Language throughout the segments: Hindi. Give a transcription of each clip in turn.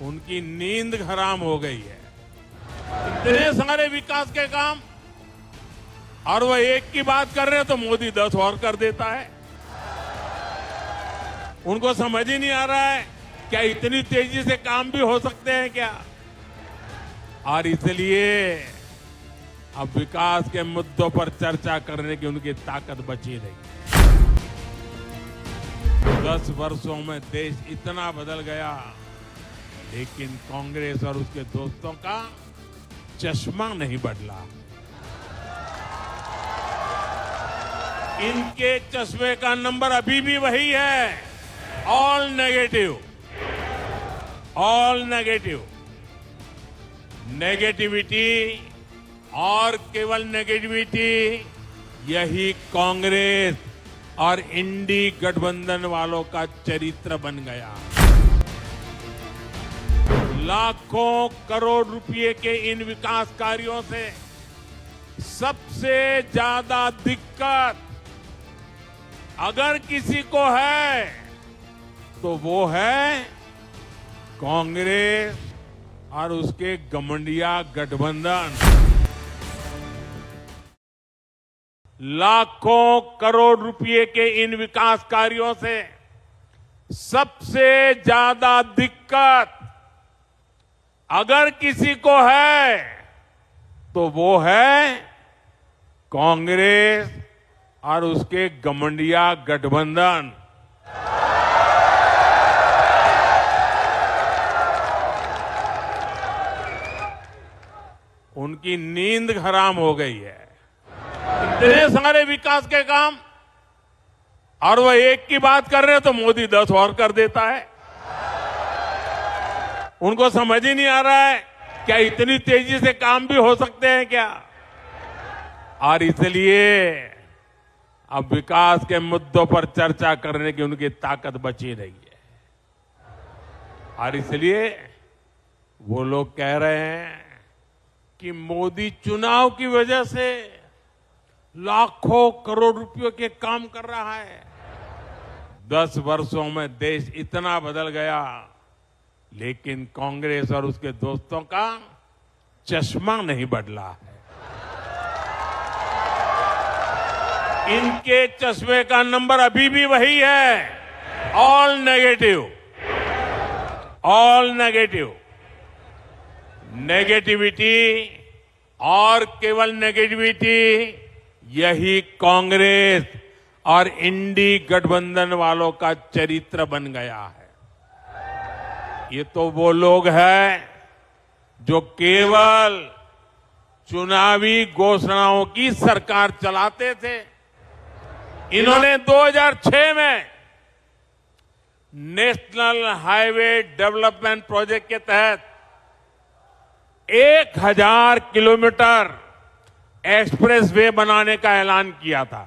उनकी नींद हराम हो गई है। इतने सारे विकास के काम और वो एक की बात कर रहे हैं तो मोदी 10 और कर देता है। उनको समझ ही नहीं आ रहा है क्या इतनी तेजी से काम भी हो सकते हैं क्या। और इसलिए अब विकास के मुद्दों पर चर्चा करने की उनकी ताकत बची नहीं। 10 वर्षों में देश इतना बदल गया, लेकिन कांग्रेस और उसके दोस्तों का चश्मा नहीं बदला। इनके चश्मे का नंबर अभी भी वही है, all negative, all negative. Negativity और केवल नेगेटिविटी, यही कांग्रेस और इंडी गठबंधन वालों का चरित्र बन गया। लाखों करोड़ रुपए के इन विकास कार्यों से सबसे ज्यादा दिक्कत अगर किसी को है तो वो है कांग्रेस और उसके घमंडिया गठबंधन। लाखों करोड़ रुपए के इन विकास कार्यों से सबसे ज्यादा दिक्कत अगर किसी को है तो वो है कांग्रेस और उसके घमंडिया गठबंधन। उनकी नींद हराम हो गई है। इतने सारे विकास के काम और वो एक की बात कर रहे हैं तो मोदी 10 और कर देता है। उनको समझ ही नहीं आ रहा है क्या इतनी तेजी से काम भी हो सकते हैं क्या। और इसलिए अब विकास के मुद्दों पर चर्चा करने की उनकी ताकत बची नहीं है। और इसलिए वो लोग कह रहे हैं कि मोदी चुनाव की वजह से लाखों करोड़ रुपयों के काम कर रहा है। 10 वर्षों में देश इतना बदल गया, लेकिन कांग्रेस और उसके दोस्तों का चश्मा नहीं बदला है। इनके चश्मे का नंबर अभी भी वही है, all negative, all negative. Negativity और केवल नेगेटिविटी, यही कांग्रेस और इंडी गठबंधन वालों का चरित्र बन गया है। ये तो वो लोग हैं जो केवल चुनावी घोषणाओं की सरकार चलाते थे। इन्होंने 2006 में नेशनल हाईवे डेवलपमेंट प्रोजेक्ट के तहत 1000 किलोमीटर एक्सप्रेसवे बनाने का ऐलान किया था,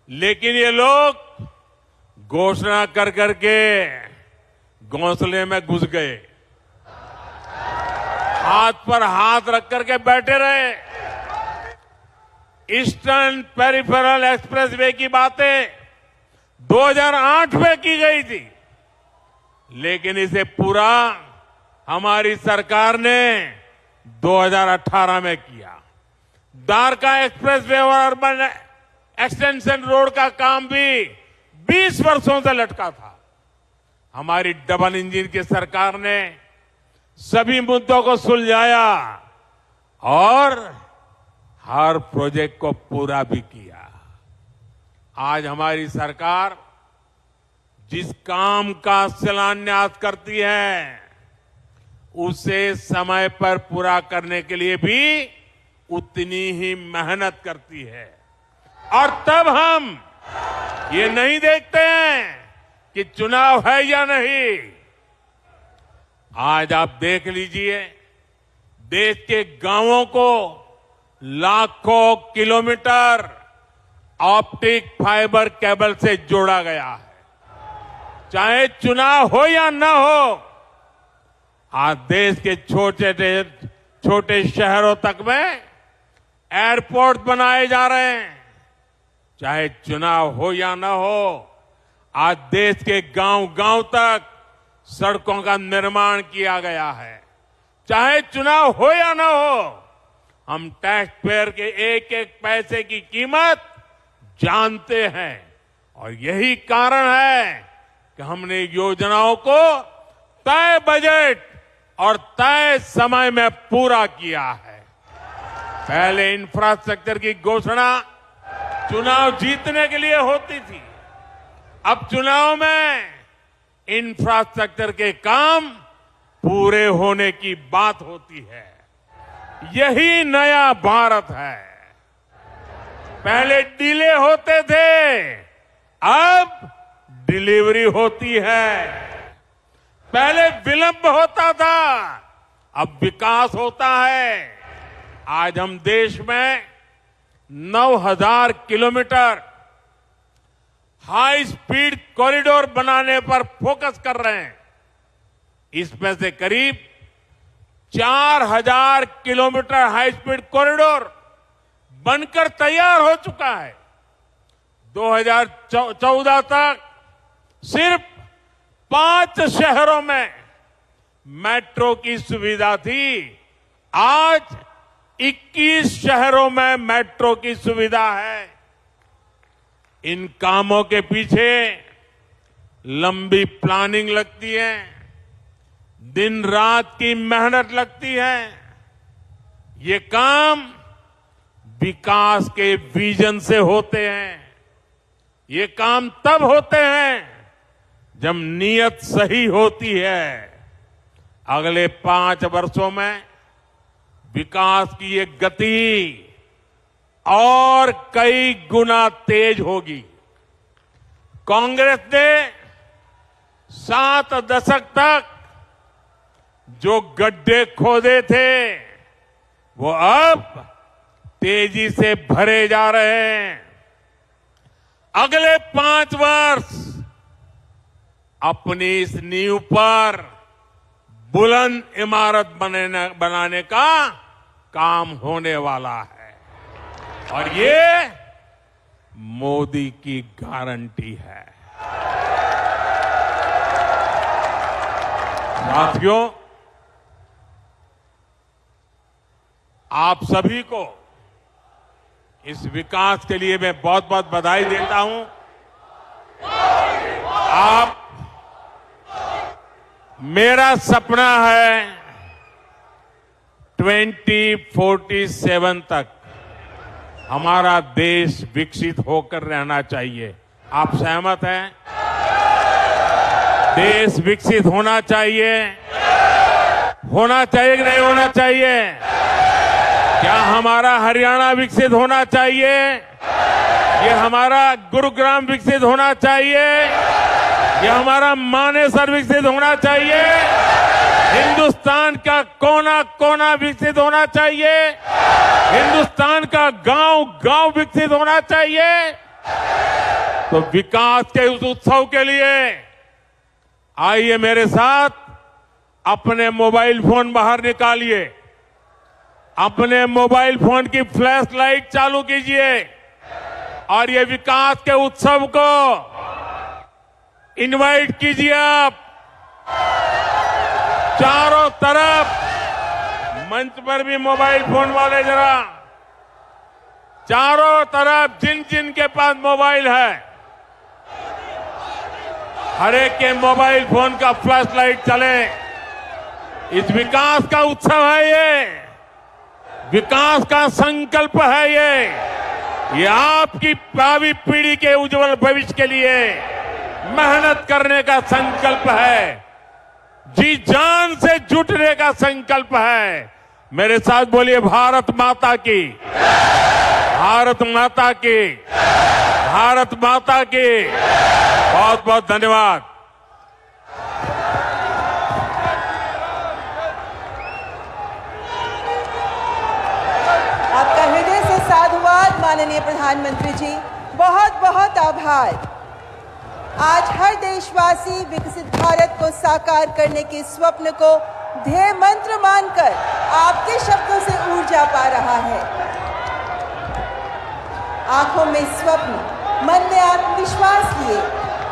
लेकिन ये लोग घोषणा कर करके घोंसले में घुस गए, हाथ पर हाथ रख करके बैठे रहे। ईस्टर्न पेरिफेरल एक्सप्रेसवे की बातें 2008 में की गई थी, लेकिन इसे पूरा हमारी सरकार ने 2018 में किया। द्वारका एक्सप्रेसवे और अर्बन एक्सटेंशन रोड का काम भी 20 वर्षों से लटका था। हमारी डबल इंजन की सरकार ने सभी मुद्दों को सुलझाया और हर प्रोजेक्ट को पूरा भी किया। आज हमारी सरकार जिस काम का शिलान्यास करती है, उसे समय पर पूरा करने के लिए भी उतनी ही मेहनत करती है। और तब हम ये नहीं देखते हैं कि चुनाव है या नहीं। आज आप देख लीजिए, देश के गांवों को लाखों किलोमीटर ऑप्टिक फाइबर केबल से जोड़ा गया है। चाहे चुनाव हो या न हो, आज देश के छोटे शहरों तक में एयरपोर्ट बनाए जा रहे हैं। चाहे चुनाव हो या न हो, आज देश के गांव गांव तक सड़कों का निर्माण किया गया है। चाहे चुनाव हो या ना हो, हम टैक्स पेयर के एक एक पैसे की कीमत जानते हैं और यही कारण है कि हमने योजनाओं को तय बजट और तय समय में पूरा किया है। पहले इंफ्रास्ट्रक्चर की घोषणा चुनाव जीतने के लिए होती थी, अब चुनाव में इंफ्रास्ट्रक्चर के काम पूरे होने की बात होती है। यही नया भारत है। पहले डिले होते थे, अब डिलीवरी होती है। पहले विलंब होता था, अब विकास होता है। आज हम देश में 9,000 किलोमीटर हाई स्पीड कॉरिडोर बनाने पर फोकस कर रहे हैं। इसमें से करीब 4,000 किलोमीटर हाई स्पीड कॉरिडोर बनकर तैयार हो चुका है। 2014 तक सिर्फ 5 शहरों में मेट्रो की सुविधा थी, आज 21 शहरों में मेट्रो की सुविधा है। इन कामों के पीछे लंबी प्लानिंग लगती है, दिन रात की मेहनत लगती है। ये काम विकास के विजन से होते हैं। ये काम तब होते हैं जब नीयत सही होती है। अगले 5 वर्षों में विकास की ये गति और कई गुना तेज होगी। कांग्रेस ने 7 दशक तक जो गड्ढे खोदे थे, वो अब तेजी से भरे जा रहे हैं। अगले 5 वर्ष अपनी इस नींव पर बुलंद इमारत बनाने का काम होने वाला है और ये मोदी की गारंटी है। साथियों, आप सभी को इस विकास के लिए मैं बहुत बहुत बधाई देता हूं। आप, मेरा सपना है 2047 तक हमारा देश विकसित होकर रहना चाहिए। आप सहमत हैं? देश विकसित होना चाहिए कि नहीं होना चाहिए? क्या हमारा हरियाणा विकसित होना चाहिए? ये हमारा गुरुग्राम विकसित होना चाहिए? ये हमारा मानेसर विकसित होना चाहिए? हिंदुस्तान का कोना कोना विकसित होना चाहिए? हिंदुस्तान का गांव गांव विकसित होना चाहिए? तो विकास के उस उत्सव के लिए आइए मेरे साथ अपने मोबाइल फोन बाहर निकालिए, अपने मोबाइल फोन की फ्लैश लाइट चालू कीजिए और ये विकास के उत्सव को इनवाइट कीजिए। आप चारों तरफ मंच पर भी मोबाइल फोन वाले जरा चारों तरफ जिन जिन के पास मोबाइल है, हर एक के मोबाइल फोन का फ्लैश लाइट चले। इस विकास का उत्सव है, ये विकास का संकल्प है। ये आपकी भावी पीढ़ी के उज्जवल भविष्य के लिए मेहनत करने का संकल्प है, जी जान से जुटने का संकल्प है। मेरे साथ बोलिए भारत माता की, भारत माता की, भारत माता की। बहुत बहुत धन्यवाद। आपका हृदय से साधुवाद माननीय प्रधानमंत्री जी, बहुत बहुत आभार। आज हर देशवासी विकसित भारत को साकार करने के स्वप्न को ध्येय मंत्र मानकर आपके शब्दों से ऊर्जा पा रहा है। आंखों में स्वप्न, मन में आत्मविश्वास लिए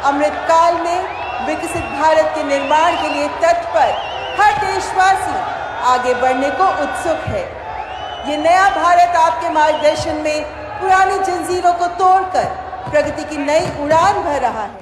अमृतकाल में विकसित भारत के निर्माण के लिए तत्पर हर देशवासी आगे बढ़ने को उत्सुक है। ये नया भारत आपके मार्गदर्शन में पुरानी जंजीरों को तोड़कर प्रगति की नई उड़ान भर रहा है।